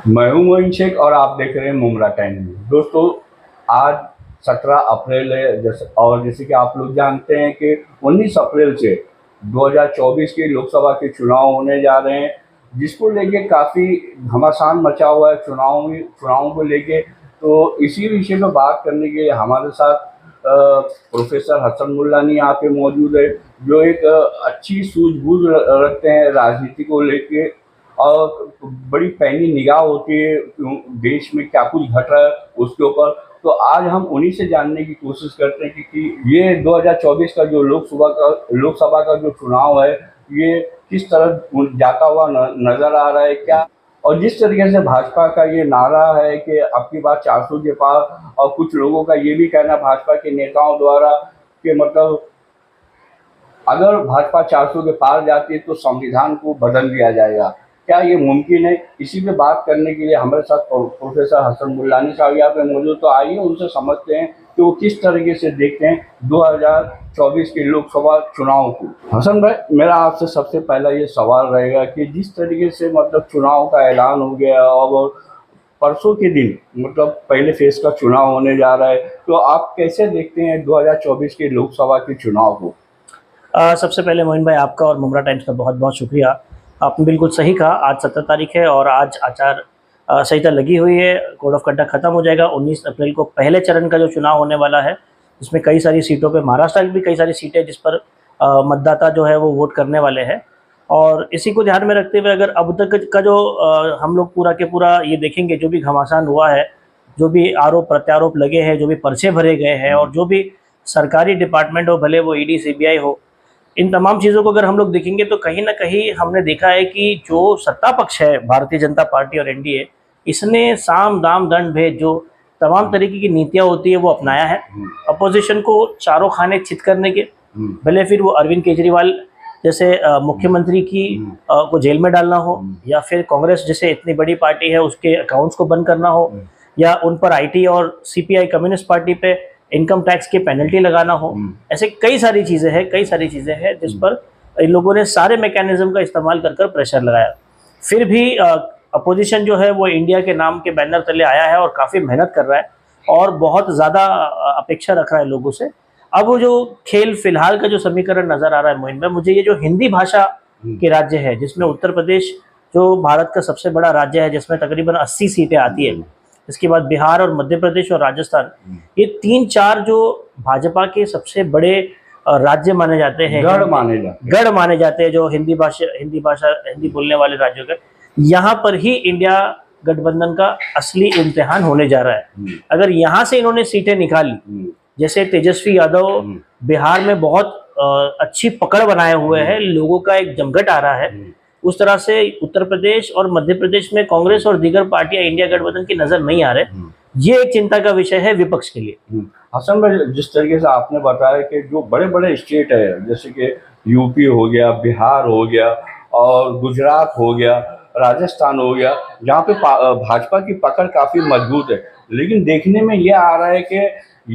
मैं हूं मोइन शेख और आप देख रहे हैं मुमरा टाइम न्यूज़। दोस्तों, आज 17 अप्रैल है जैसे कि आप लोग जानते हैं कि 19 अप्रैल से 2024 के लोकसभा के चुनाव होने जा रहे हैं, जिसको लेके काफ़ी घमासान मचा हुआ है चुनावों को लेके। तो इसी विषय में बात करने के लिए हमारे साथ प्रोफेसर हसन मुल्लानी यहाँ पे मौजूद है, जो एक अच्छी सूझबूझ रखते हैं राजनीति को लेके और बड़ी पैनी निगाह होती है देश में क्या कुछ घट रहा है उसके ऊपर। तो आज हम उन्हीं से जानने की कोशिश करते हैं कि ये 2024 का जो लोकसभा का जो चुनाव है, ये किस तरह जाता हुआ नजर आ रहा है क्या। और जिस तरीके से भाजपा का ये नारा है कि अब की बार 400 के पार, और कुछ लोगों का ये भी कहना भाजपा के नेताओं द्वारा कि मतलब अगर भाजपा 400 के पार जाती है तो संविधान को बदल दिया जाएगा, क्या ये मुमकिन है? इसी पे बात करने के लिए हमारे साथ प्रोफेसर हसन मुल्लानी साहब यहाँ पे मौजूद। तो आइए उनसे समझते हैं कि वो किस तरीके से देखते हैं 2024 के लोकसभा चुनाव को। हसन भाई, मेरा आपसे सबसे पहला ये सवाल रहेगा कि जिस तरीके से मतलब चुनाव का ऐलान हो गया और परसों के दिन मतलब पहले फेज का चुनाव होने जा रहा है, तो आप कैसे देखते हैं 2024 के लोकसभा के चुनाव को? सबसे पहले मोइन भाई, आपका और मुमरा टाइम्स का बहुत बहुत शुक्रिया। आपने बिल्कुल सही कहा, आज 17 तारीख है और आज आचार संहिता लगी हुई है। कोड ऑफ कंडक्ट खत्म हो जाएगा। 19 अप्रैल को पहले चरण का जो चुनाव होने वाला है, जिसमें कई सारी सीटों पे, महाराष्ट्र की भी कई सारी सीटें जिस पर मतदाता जो है वो वोट करने वाले हैं। और इसी को ध्यान में रखते हुए अगर अब तक का जो हम लोग पूरा के पूरा ये देखेंगे, जो भी घमासान हुआ है, जो भी आरोप प्रत्यारोप लगे हैं, जो भी पर्चे भरे गए हैं और जो भी सरकारी डिपार्टमेंट हो, भले वो ईडी सीबीआई हो, इन तमाम चीज़ों को अगर हम लोग देखेंगे तो कहीं ना कहीं हमने देखा है कि जो सत्ता पक्ष है, भारतीय जनता पार्टी और एनडीए, इसने साम दाम दंड भेद जो तमाम तरीके की नीतियां होती है वो अपनाया है। अपोजिशन को चारों खाने चित करने के, भले फिर वो अरविंद केजरीवाल जैसे मुख्यमंत्री की को जेल में डालना हो, या फिर कांग्रेस जैसे इतनी बड़ी पार्टी है उसके अकाउंट्स को बंद करना हो, या उन पर आईटी और सीपीआई कम्युनिस्ट पार्टी पे इनकम टैक्स की पेनल्टी लगाना हो। ऐसे कई सारी चीज़ें हैं जिस पर इन लोगों ने सारे मैकेनिज्म का इस्तेमाल कर प्रेशर लगाया। फिर भी अपोजिशन जो है वो इंडिया के नाम के बैनर तले आया है और काफ़ी मेहनत कर रहा है और बहुत ज़्यादा अपेक्षा रख रहा है लोगों से। अब वो जो खेल फिलहाल का जो समीकरण नज़र आ रहा है मोइन भाई, मुझे ये जो हिंदी भाषा के राज्य है, जिसमें उत्तर प्रदेश जो भारत का सबसे बड़ा राज्य है, जिसमें तकरीबन 80 सीटें आती है, इसके बाद बिहार और मध्य प्रदेश और राजस्थान, ये 3-4 जो भाजपा के सबसे बड़े राज्य माने जाते हैं, गढ़ माने जाते हैं जो हिंदी बोलने वाले राज्यों के, यहाँ पर ही इंडिया गठबंधन का असली इम्तिहान होने जा रहा है। अगर यहाँ से इन्होंने सीटें निकाली, जैसे तेजस्वी यादव बिहार में बहुत अच्छी पकड़ बनाए हुए हैं, लोगों का एक जमघट आ रहा है, उस तरह से उत्तर प्रदेश और मध्य प्रदेश में कांग्रेस और दीगर पार्टियां इंडिया गठबंधन की नजर नहीं आ रहे। ये एक चिंता का विषय है विपक्ष के लिए। हसन भाई, जिस तरीके से आपने बताया कि जो बड़े बड़े स्टेट है, जैसे कि यूपी हो गया, बिहार हो गया और गुजरात हो गया, राजस्थान हो गया, जहाँ पे भाजपा की पकड़ काफी मजबूत है, लेकिन देखने में ये आ रहा है कि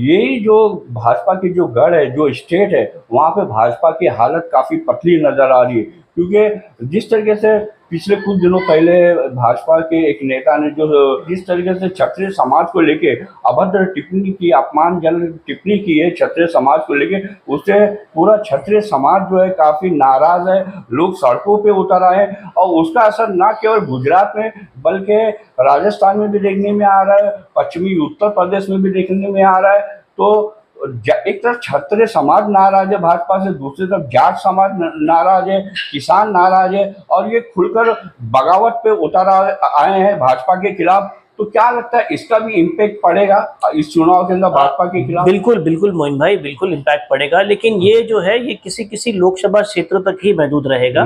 यही जो भाजपा की जो गढ़ है, जो स्टेट है, वहाँ पे भाजपा की हालत काफी पतली नजर आ रही है। क्योंकि जिस तरीके से पिछले कुछ दिनों पहले भाजपा के एक नेता ने जो जिस तरीके से क्षत्रिय समाज को लेके अभद्र टिप्पणी की, अपमानजनक टिप्पणी की है क्षत्रिय समाज को लेके, उससे पूरा क्षत्रिय समाज जो है काफी नाराज है, लोग सड़कों पे उतर आए हैं। और उसका असर न केवल गुजरात में बल्कि राजस्थान में भी देखने में आ रहा है, पश्चिमी उत्तर प्रदेश में भी देखने में आ रहा है। तो एक तरफ क्षत्रिय समाज नाराज है भाजपा से, दूसरी तरफ जाट समाज नाराज है, किसान नाराज है, और ये खुलकर बगावत पे उतर आए हैं भाजपा के खिलाफ। तो क्या लगता है इसका भी इम्पैक्ट पड़ेगा इस चुनाव के अंदर भाजपा के खिलाफ? बिल्कुल मोइन भाई, बिल्कुल इम्पैक्ट पड़ेगा, लेकिन ये जो है ये किसी लोकसभा क्षेत्र तक ही महदूद रहेगा।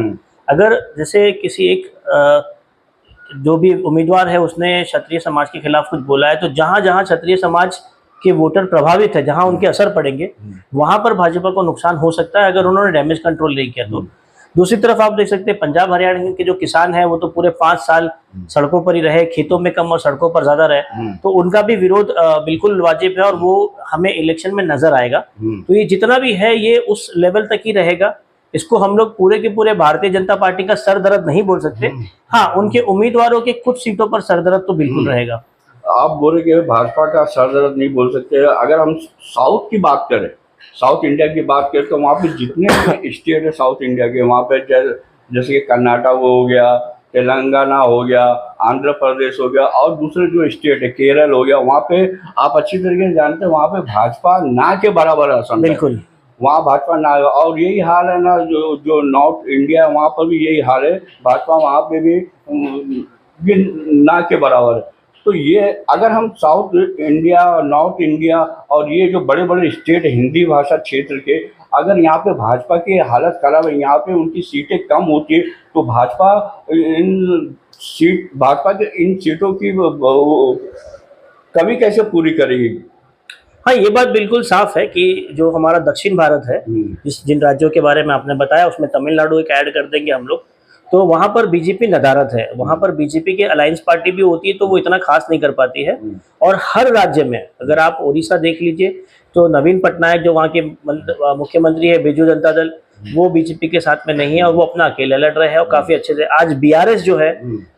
अगर जैसे किसी एक जो भी उम्मीदवार है उसने क्षत्रिय समाज के खिलाफ कुछ बोला है, तो जहां जहां क्षत्रिय समाज के वोटर प्रभावित है, जहां उनके असर पड़ेंगे, वहां पर भाजपा को नुकसान हो सकता है अगर उन्होंने डैमेज कंट्रोल नहीं किया तो। दूसरी तरफ आप देख सकते हैं पंजाब हरियाणा के जो किसान हैं वो तो पूरे 5 साल सड़कों पर ही रहे, खेतों में कम और सड़कों पर ज्यादा रहे, तो उनका भी विरोध बिल्कुल वाजिब है और वो हमें इलेक्शन में नजर आएगा। तो ये जितना भी है ये उस लेवल तक ही रहेगा, इसको हम लोग पूरे के पूरे भारतीय जनता पार्टी का सर दर्द नहीं बोल सकते। हाँ, उनके उम्मीदवारों के कुछ सीटों पर सर दर्द तो बिल्कुल रहेगा। आप बोले कि भाजपा का सर दर्द नहीं बोल सकते। अगर हम साउथ की बात करें, साउथ इंडिया की बात करें, तो वहाँ पे जितने स्टेट है साउथ इंडिया के, वहाँ पे जैसे कि कर्नाटक हो गया, तेलंगाना हो गया, आंध्र प्रदेश हो गया, और दूसरे जो स्टेट है केरल हो गया, वहाँ पे आप अच्छी तरीके से जानते हैं वहाँ पे भाजपा ना के बराबर है असम में। बिल्कुल। वहाँ भाजपा ना, और यही हाल है ना जो जो नॉर्थ इंडिया है वहाँ पर भी यही हाल है, भाजपा वहाँ पे भी ये ना के बराबर है। तो ये अगर हम साउथ इंडिया, नॉर्थ इंडिया और ये जो बड़े बड़े स्टेट हिंदी भाषा क्षेत्र के, अगर यहाँ पे भाजपा की हालत खराब है, यहाँ पे उनकी सीटें कम होती है, तो भाजपा के इन सीटों की कमी कैसे पूरी करेगी? हाँ, ये बात बिल्कुल साफ है कि जो हमारा दक्षिण भारत है, जिन राज्यों के बारे में आपने बताया उसमें तमिलनाडु एक ऐड कर देंगे हम लोग, तो वहाँ पर बीजेपी नदारद है। वहाँ पर बीजेपी के अलायंस पार्टी भी होती है तो वो इतना खास नहीं कर पाती है। और हर राज्य में अगर आप उड़ीसा देख लीजिए तो नवीन पटनायक जो वहाँ के मुख्यमंत्री है, बीजू जनता दल, वो बीजेपी के साथ में नहीं है और वो अपना अकेला लड़ रहे हैं और काफी अच्छे से। आज बीआरएस जो है,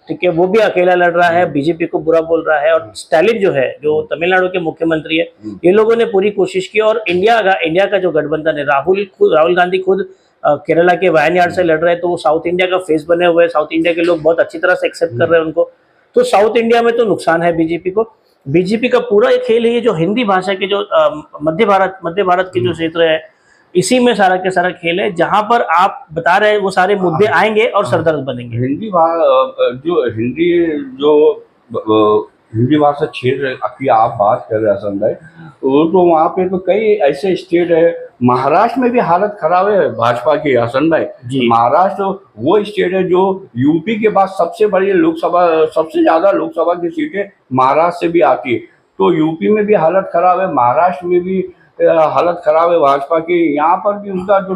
ठीक है, वो भी अकेला लड़ रहा है, बीजेपी को बुरा बोल रहा है। और स्टालिन जो है, जो तमिलनाडु के मुख्यमंत्री है, ये लोगों ने पूरी कोशिश की। और इंडिया का जो गठबंधन है, राहुल गांधी खुद केरला के वायनाड से लड़ रहे हैं, तो वो साउथ इंडिया का फेस बने हुए हैं। साउथ इंडिया के लोग बहुत अच्छी तरह से एक्सेप्ट कर रहे हैं उनको। तो साउथ इंडिया में तो नुकसान है बीजेपी को। बीजेपी का पूरा एक खेल है ये जो हिंदी भाषा के जो मध्य भारत के जो क्षेत्र है, इसी में सारा के सारा खेल है, जहां पर आप बता रहे हैं वो सारे मुद्दे आएंगे और सरदर्द बनेंगे। हिंदी भाषा क्षेत्र की आप बात कर रहे हैं संजय, तो वहाँ पे तो कई ऐसे स्टेट है, महाराष्ट्र में भी हालत खराब है भाजपा की हसन भाई। महाराष्ट्र वो स्टेट है जो यूपी के बाद सबसे बड़ी लोकसभा, सबसे ज्यादा लोकसभा की सीटें महाराष्ट्र से भी आती है। तो यूपी में भी हालत खराब है, महाराष्ट्र में भी हालत खराब है भाजपा की। यहाँ पर भी उनका जो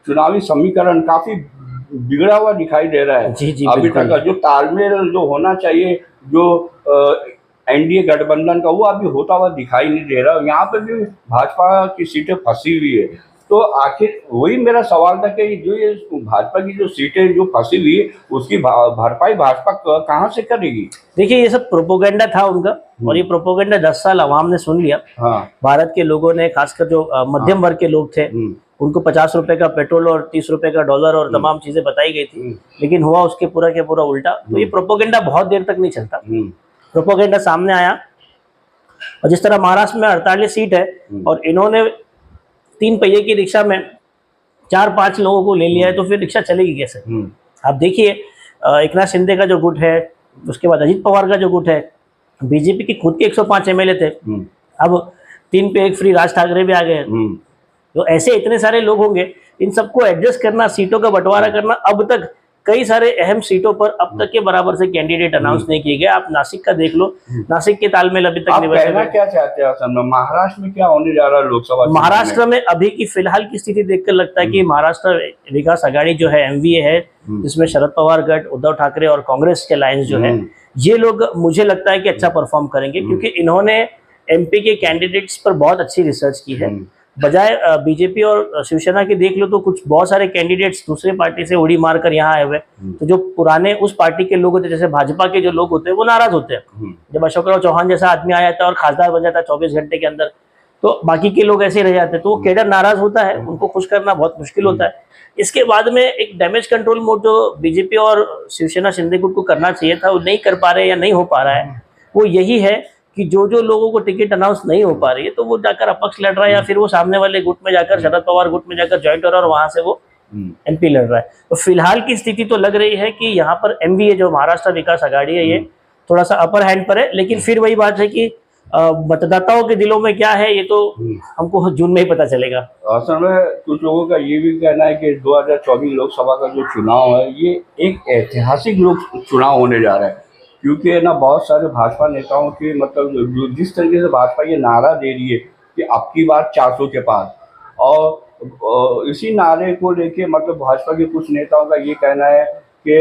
चुनावी समीकरण काफी बिगड़ा हुआ दिखाई दे रहा है। अभी तक का जो तालमेल जो होना चाहिए, जो एनडीए गठबंधन का, वो अभी होता हुआ दिखाई नहीं दे रहा। यहाँ पे भी भाजपा की सीटें फंसी हुई है। तो आखिर वही मेरा सवाल था कि जो ये भाजपा की जो सीटें जो फंसी हुई है, उसकी भरपाई भाजपा कहाँ से करेगी? देखिए, ये सब प्रोपोगंडा था उनका, और ये प्रोपोगंडा 10 साल अवाम ने सुन लिया। हाँ। भारत के लोगों ने, खासकर जो मध्यम वर्ग के लोग थे, उनको 50 रुपए का पेट्रोल और 30 रुपए का डॉलर और तमाम चीजें बताई गई थी, लेकिन हुआ उसके पूरा के पूरा उल्टा। तो ये प्रोपोगंडा बहुत देर तक नहीं चलता। प्रोपोगंडा सामने आया, और जिस तरह महाराष्ट्र में 48 सीट है और इन्होंने 3 पहिए की रिक्शा में 4-5 लोगों को ले लिया है, तो फिर रिक्शा चलेगी कैसे? आप देखिए, एकनाथ शिंदे का जो गुट है, उसके बाद अजित पवार का जो गुट है, बीजेपी की खुद के 105 एमएलए थे, अब 3 पे 1 फ्री राज ठाकरे भी आ गए। तो ऐसे इतने सारे लोग होंगे, इन सबको एडजस्ट करना, सीटों का बंटवारा करना। अब तक कई सारे अहम सीटों पर अब तक के बराबर से कैंडिडेट अनाउंस नहीं किए गए। आप नासिक का देख लो, नासिक के तालमेल अभी तक नहीं बना। क्या चाहते हैं असम में? महाराष्ट्र में क्या होने जा रहा है लोकसभा? महाराष्ट्र में अभी की फिलहाल की स्थिति देखकर लगता है कि महाराष्ट्र विकास आघाड़ी जो है, एमवीए है, जिसमें शरद पवार गठ, उद्धव ठाकरे और कांग्रेस के अलायंस जो है, ये लोग मुझे लगता है कि अच्छा परफॉर्म करेंगे, क्योंकि इन्होंने एमपी के कैंडिडेट्स पर बहुत अच्छी रिसर्च की है। बजाय बीजेपी और शिवसेना के देख लो तो कुछ बहुत सारे कैंडिडेट्स दूसरे पार्टी से उड़ी मार कर यहाँ आए हुए। तो जो पुराने उस पार्टी के लोग होते, जैसे भाजपा के जो लोग होते हैं, वो नाराज होते हैं। जब अशोकराव चौहान जैसा आदमी आ जाता है और खासदार बन जाता है 24 घंटे के अंदर, तो बाकी के लोग ऐसे रह जाते हैं, तो वो कैडर नाराज होता है, उनको खुश करना बहुत मुश्किल होता है। इसके बाद में एक डैमेज कंट्रोल मोड जो बीजेपी और शिवसेना शिंदे गुट को करना चाहिए था, वो नहीं कर पा रहे या नहीं हो पा रहा है, वो यही है कि जो लोगों को टिकट अनाउंस नहीं हो पा रही है, तो वो जाकर अपक्ष लड़ रहा है, या फिर वो सामने वाले गुट में जाकर, शरद पवार गुट में जाकर ज्वाइंट हो रहा है और वहां से वो एमपी लड़ रहा है। तो फिलहाल की स्थिति तो लग रही है कि यहाँ पर एमवीए जो महाराष्ट्र विकास आघाड़ी है, ये थोड़ा सा अपर हैंड पर है। लेकिन फिर वही बात है कि मतदाताओं के दिलों में क्या है, ये तो हमको जून में ही पता चलेगा। असल में कुछ लोगों का ये भी कहना है कि 2024 लोकसभा का जो चुनाव है, ये एक ऐतिहासिक चुनाव होने जा रहा है, क्योंकि ना बहुत सारे भाजपा नेताओं के, मतलब जिस तरीके से भाजपा ये नारा दे रही है कि अब की बार 400 के पार, और इसी नारे को लेके मतलब भाजपा के कुछ नेताओं का ये कहना है कि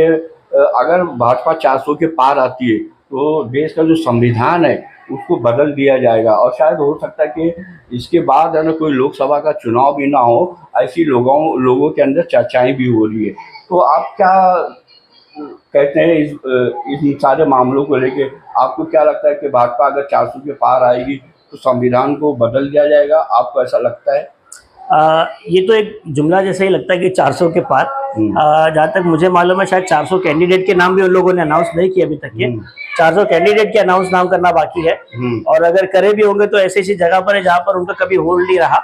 अगर भाजपा 400 के पार आती है तो देश का जो संविधान है उसको बदल दिया जाएगा। और शायद हो सकता है कि इसके बाद है ना कोई लोकसभा का चुनाव भी ना हो, ऐसी लोगों के अंदर चर्चाएं भी हो रही है। तो आप क्या कहते हैं इस सारे मामलों को लेके? आपको क्या लगता है कि भाजपा अगर 400 के पार आएगी तो संविधान को बदल दिया जाएगा? आपको ऐसा लगता है? ये तो एक जुमला जैसे ही लगता है कि 400 के पार। जहाँ तक मुझे मालूम है शायद 400 कैंडिडेट के नाम भी उन लोगों ने अनाउंस नहीं किए अभी तक के। 400 कैंडिडेट के अनाउंस नाम करना बाकी है, और अगर करे भी होंगे तो ऐसी ऐसी जगह पर है जहाँ पर उनका कभी होल्ड नहीं रहा।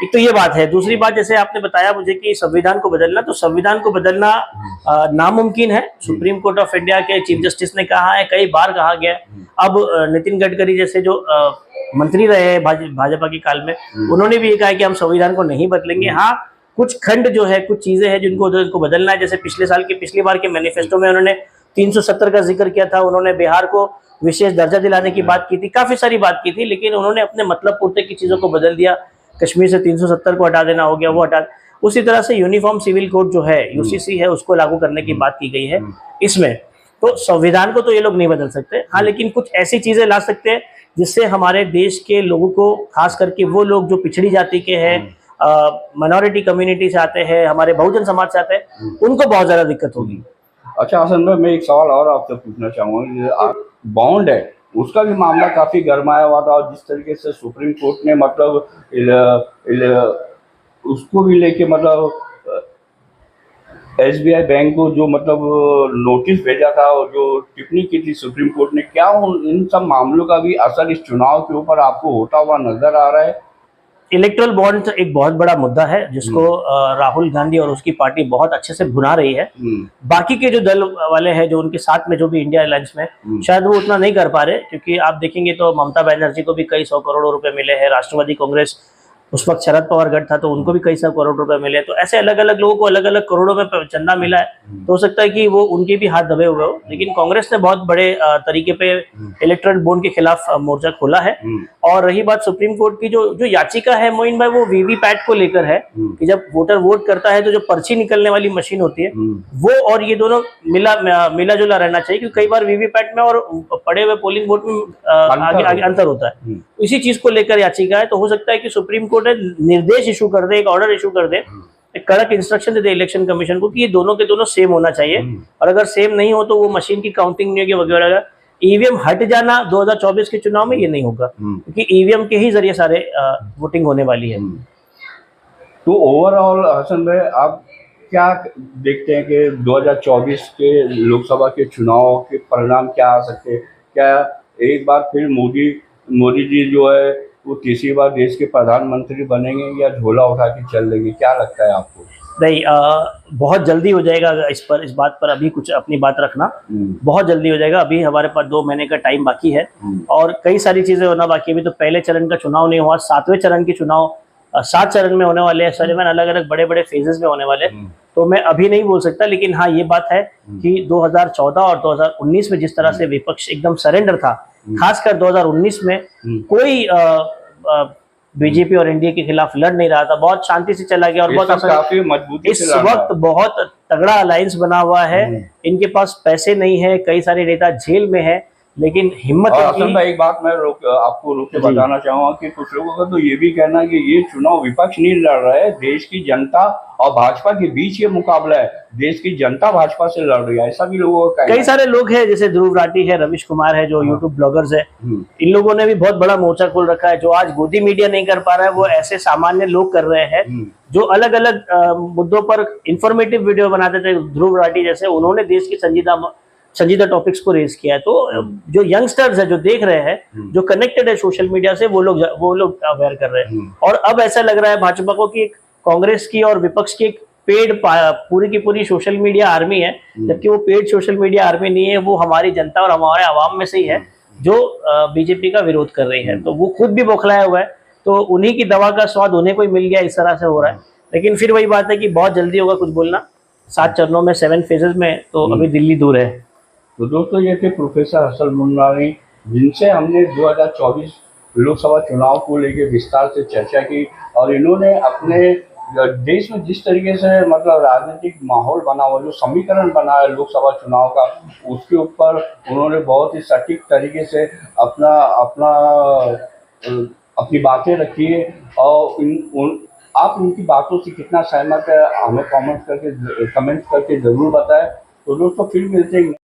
एक तो ये बात है। दूसरी बात, जैसे आपने बताया मुझे कि संविधान को बदलना, तो संविधान को बदलना नामुमकिन है। सुप्रीम कोर्ट ऑफ इंडिया के चीफ जस्टिस ने कहा है, कई बार कहा गया है। अब नितिन गडकरी जैसे जो मंत्री रहे हैं भाजपा के काल में, उन्होंने भी ये कहा है कि हम संविधान को नहीं बदलेंगे। हाँ, कुछ खंड जो है, कुछ चीजें हैं जिनको बदलना है। जैसे पिछली बार के मैनिफेस्टो में उन्होंने 370 का जिक्र किया था, उन्होंने बिहार को विशेष दर्जा दिलाने की बात की थी, काफी सारी बात की थी, लेकिन उन्होंने अपने मतलब पूर्ति की चीजों को बदल दिया। कश्मीर से 370 को हटा देना हो गया, वो हटा। उसी तरह से यूनिफॉर्म सिविल कोड जो है, यूसीसी है, उसको लागू करने की बात की गई है इसमें। तो संविधान को तो ये लोग नहीं बदल सकते, हाँ, लेकिन कुछ ऐसी चीजें ला सकते हैं जिससे हमारे देश के लोगों को, खास करके वो लोग जो पिछड़ी जाति के हैं, माइनॉरिटी कम्युनिटी से आते हैं, हमारे बहुजन समाज से आते हैं, उनको बहुत ज्यादा दिक्कत होगी। अच्छा हसन भाई, मैं एक सवाल और आपसे पूछना चाहूँगा। बॉन्ड है, उसका भी मामला काफ़ी गरमाया हुआ था, और जिस तरीके से सुप्रीम कोर्ट ने मतलब उसको भी लेके मतलब एसबीआई बैंक को जो मतलब नोटिस भेजा था और जो टिप्पणी की थी सुप्रीम कोर्ट ने, क्या इन सब मामलों का भी असर इस चुनाव के ऊपर आपको होता हुआ नजर आ रहा है? इलेक्ट्रल बॉन्ड एक बहुत बड़ा मुद्दा है जिसको राहुल गांधी और उसकी पार्टी बहुत अच्छे से भुना रही है। बाकी के जो दल वाले हैं, जो उनके साथ में जो भी इंडिया अलायंस में, शायद वो उतना नहीं कर पा रहे, क्योंकि आप देखेंगे तो ममता बनर्जी को भी कई 100 करोड़ रुपए मिले हैं। राष्ट्रवादी कांग्रेस, उस वक्त शरद पवार गढ़ था, तो उनको भी कई 100 करोड़ रुपए मिले। तो ऐसे अलग अलग लोगों को अलग अलग करोड़ों में चंदा मिला है, तो हो सकता है कि वो उनके भी हाथ दबे हुए हो। लेकिन कांग्रेस ने बहुत बड़े तरीके पे इलेक्ट्रल बॉन्ड के खिलाफ मोर्चा खोला है। और रही बात सुप्रीम कोर्ट की, जो याचिका है मोइन भाई, वो वीवीपैट को लेकर है कि जब वोटर वोट करता है तो जो पर्ची निकलने वाली मशीन होती है, वो और ये दोनों मिला जुला रहना चाहिए, क्योंकि कई बार वीवीपैट में और पड़े हुए पोलिंग वोट में आगे अंतर होता है। इसी चीज को लेकर याचिका है। तो हो सकता है कि सुप्रीम कोर्ट निर्देश इशू कर दे, एक ऑर्डर इशू कर दे, एक कड़क इंस्ट्रक्शन दे दे इलेक्शन कमीशन को कि ये दोनों के दोनों सेम होना चाहिए। और अगर सेम नहीं हो तो वो मशीन की काउंटिंग नहीं होगी वगैरह। ईवीएम हट जाना 2024 के चुनाव में ये नहीं होगा, क्योंकि ईवीएम के ही जरिए सारे वोटिंग होने वाली है। तो ओवरऑल हसन भाई, आप क्या देखते हैं कि 2024 के लोकसभा के चुनाव के परिणाम क्या आ सकते हैं? क्या एक बार फिर मोदी जी जो है वो तीसरी बार देश के प्रधानमंत्री बनेंगे, या झोला उठा के चल देंगे? क्या लगता है आपको? नहीं, बहुत जल्दी हो जाएगा इस बात पर अभी कुछ अपनी बात रखना। बहुत जल्दी हो जाएगा। अभी हमारे पास 2 महीने का टाइम बाकी है, और कई सारी चीजें होना बाकी है। अभी तो पहले चरण का चुनाव नहीं हुआ, 7वें चरण के चुनाव 7 चरण में होने वाले हैं। सलीमान अलग अलग बड़े बड़े फेजेस में होने वाले हैं, तो मैं अभी नहीं बोल सकता। लेकिन हाँ, ये बात है कि 2014 और 2019 में जिस तरह से विपक्ष एकदम सरेंडर था, खासकर 2019 में कोई बीजेपी और एनडीए के खिलाफ लड़ नहीं रहा था, बहुत शांति से चला गया और बहुत काफी मजबूती से इस वक्त बहुत तगड़ा अलायंस बना हुआ है। इनके पास पैसे नहीं है, कई सारे नेता जेल में है, लेकिन हिम्मत एक बात मैं आपको रोक के बताना चाहूंगा कि कुछ लोगों का तो ये भी कहना है कि ये चुनाव विपक्ष नहीं लड़ रहा है, देश की जनता और भाजपा के बीच ये मुकाबला है, देश की जनता भाजपा से लड़ रही है, ऐसा भी लोगों का कहना है। कई सारे लोग हैं, जैसे ध्रुव राठी है, रविश कुमार है, जो यूट्यूब ब्लॉगर्स है, इन लोगों ने भी बहुत बड़ा मोर्चा खोल रखा है। जो आज गोदी मीडिया नहीं कर पा रहा है, वो ऐसे सामान्य लोग कर रहे हैं जो अलग अलग मुद्दों पर इंफॉर्मेटिव वीडियो बनाते थे। ध्रुव राठी जैसे, उन्होंने देश की संजीदा टॉपिक्स को रेज किया है। तो जो यंगस्टर्स है, जो देख रहे हैं, जो कनेक्टेड है सोशल मीडिया से, वो लोग अवेयर कर रहे हैं। और अब ऐसा लग रहा है भाजपा को कि कांग्रेस की और विपक्ष की एक पेड पूरी की पूरी सोशल मीडिया आर्मी है, जबकि वो पेड सोशल मीडिया आर्मी नहीं है, वो हमारी जनता और हमारे आवाम में से ही है जो बीजेपी का विरोध कर रही है। तो वो खुद भी बौखलाया हुआ है, तो उन्हीं की दवा का स्वाद उन्हें कोई मिल गया, इस तरह से हो रहा है। लेकिन फिर वही बात है कि बहुत जल्दी होगा कुछ बोलना। 7 चरणों में 7 फेजेस में, तो अभी दिल्ली दूर है। तो दोस्तों, ये थे प्रोफेसर हसन मुनवानी, जिनसे हमने 2024 लोकसभा चुनाव को लेकर विस्तार से चर्चा की, और इन्होंने अपने देश में जिस तरीके से मतलब राजनीतिक माहौल बना हुआ, जो समीकरण बना है लोकसभा चुनाव का, उसके ऊपर उन्होंने बहुत ही सटीक तरीके से अपना अपना अपनी बातें रखी है। और आप उनकी बातों से कितना सहमत है, हमें कमेंट करके ज़रूर बताएं। तो दोस्तों फिर मिलते हैं।